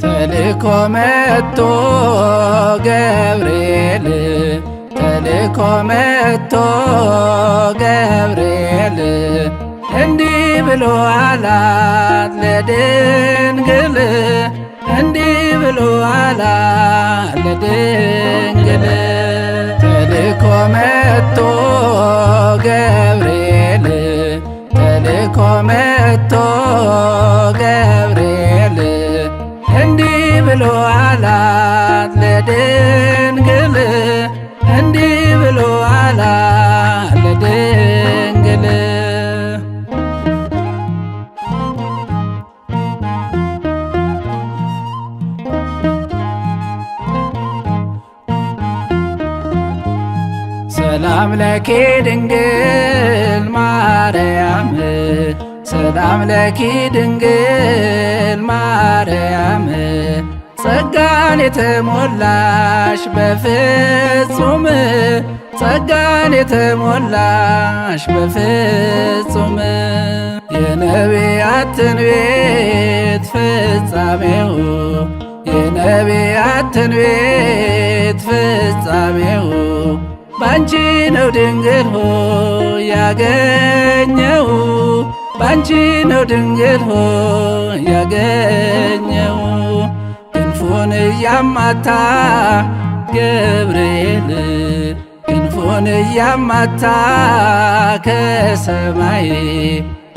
ተልኮ መጥቶ ገብርኤል ተልኮ መጥቶ ገብርኤል እንዲህ ብሎ አላት ለድንግል እንዲህ ብሎ አላት ለድንግል ተልኮ መጥቶ ገብርኤል ተልኮ መጥቶ ገብርኤል እንዲህ ብሎ አላት ለድንግል እንዲህ ብሎ አላት ለድንግል ሰላም ለኪ ድንግል ማርያም ሰላም ለኪ ድንግል ማርያም ጸጋን የተሞላሽ በፍጹም ጸጋን የተሞላሽ በፍጹም የነቢያት ትንቢት ፍጻሜው የነቢያት ትንቢት ፍጻሜው ባንቺ ነው ድንግል ሆይ ያገኘው ባንቺ ነው ድንግል ሆይ ያገኘው ክንፉን እያማታ ገብርኤል ክንፉን እያማታ ከሰማይ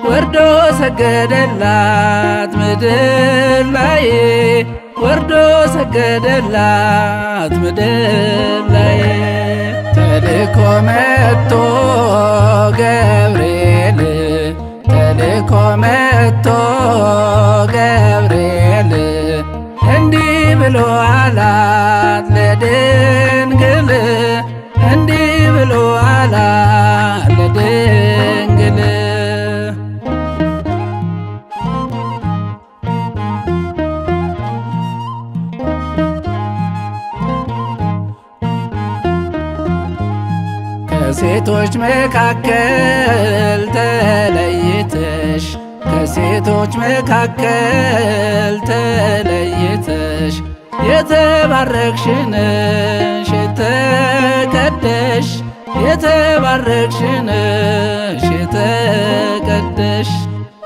ወርዶ ሰገደላት ምድር ላይ ወርዶ ሰገደላት ምድር ላይ ተልኮ መጥቶ ገብርኤል ተልኮ መጥቶ ገብርኤል እንዲህ ብሎ አላት ለድንግል እንዲህ ብሎ አላት ለድንግል ከሴቶች መካከል ተለይተሽ ከሴቶች መካከል ተለይተሽ የተባረክሽ ነሽ የተቀደሽ የተባረክሽ ነሽ የተቀደሽ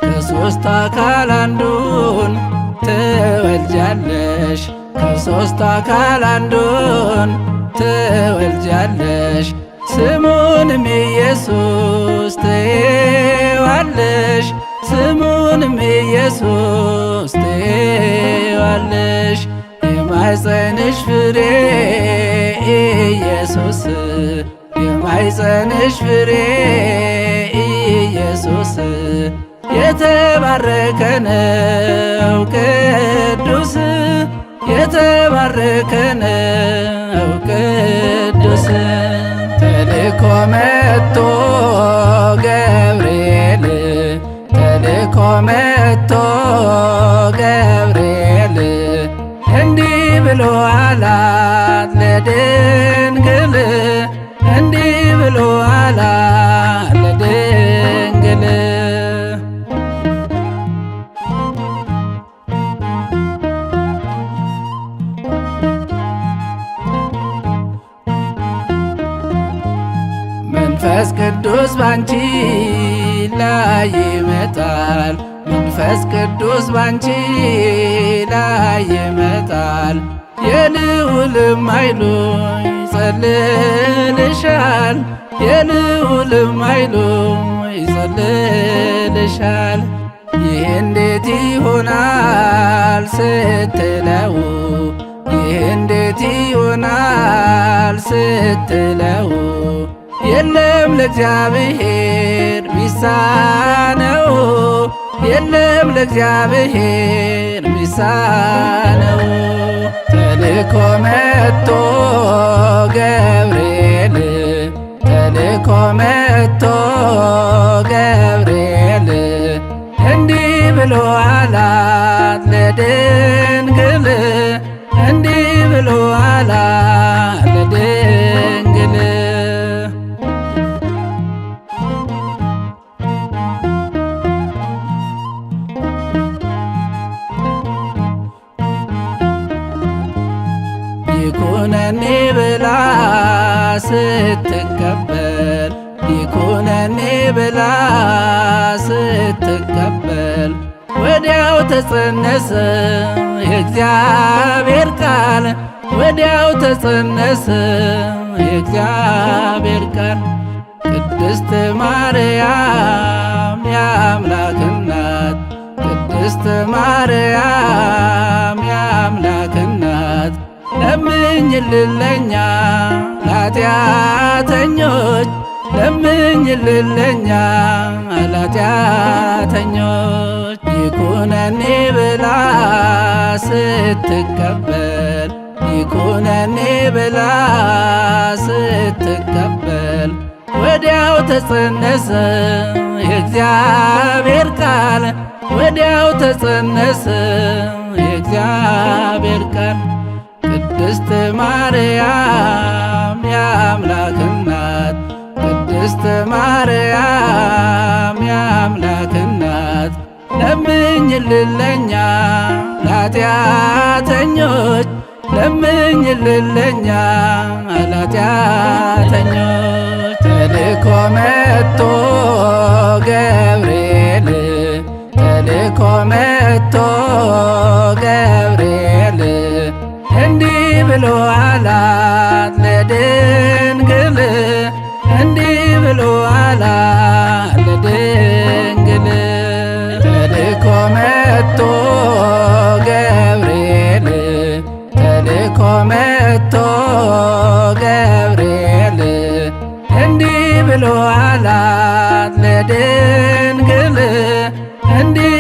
ከሦስት አካል አንዱን ትወልጃለሽ ከሦስት አካል አንዱን ትወልጃለሽ ስሙንም ኢየሱስ ትይዋለሽ ስሙንም ኢየሱስ ትይዋለሽ የማኅፀንሽ ፍሬ ኢየሱስ የማኅፀንሽ ፍሬ ኢየሱስ የተባረከ ነው ቅዱስ የተባረከ ነው ቅዱስ ተልኮ መጥቶ ገብርኤል ተልኮ መጥቶ ገብርኤል እንዲህ ብሎ አላት ለድንግል እንዲህ ብሎ አላት ለድንግል መንፈስ ቅዱስ ባንቺ ላይ ይመጣል መንፈስ ቅዱስ ባንቺ ላይ ይመጣል የልዑልም ኃይሉ ይጸልልሻል የልዑልም ኃይሉ ይጸልልሻል ይህ እንዴት ይሆናል ስትለው ይህ እንዴት ይሆናል ስትለው የለም ለእግዚአብሔር ሚሳነው የለም ለእግዚአብሔር ሚሳነው። ተልኮ መጥቶ ገብርኤል ተልኮ መጥቶ ገብርኤል እንዲህ ብሎ አላት ለድንግል እንዲህ ብሎ አላት ለድንግል ይኩነኒ ብላ ስትቀበል ይኩነኒ ብላ ስትቀበል ወዲያው ተጸነሰ የእግዚአብሔር ቃል ወዲያው ተጸነሰ የእግዚአብሔር ቃል። ቅድስት ማርያም የአምላክ እናት ቅድስት ማርያም የአምላክ እናት ለምኝልን ለኛ ኃጢአተኞች ለምኝልን ለኛ ኃጢአተኞች። ይኩነኒ ብላ ስትቀበል ይኩነኒ ብላ ስትቀበል ወዲያው ተጸነሰ የእግዚአብሔር ቃል ወዲያው ተጸነሰ የእግዚአብሔር ቃል። ቅድስት ማርያም የአምላክ እናት ቅድስት ማርያም የአምላክ እናት ለምኝልን ለኛ ኃጢአተኞች ለምኝልን ለኛ ኃጢአተኞች። ተልኮ መጥቶ ገብርኤል ተልኮ መጥቶ ገብርኤል እንዲህ ብሎ አላት ለድንግል እንዲህ ብሎ አላት ለድንግል። ተልኮ መጥቶ ገብርኤል ተልኮ መጥቶ ገብርኤል እንዲህ ብሎ አላት ለድንግል እንዲህ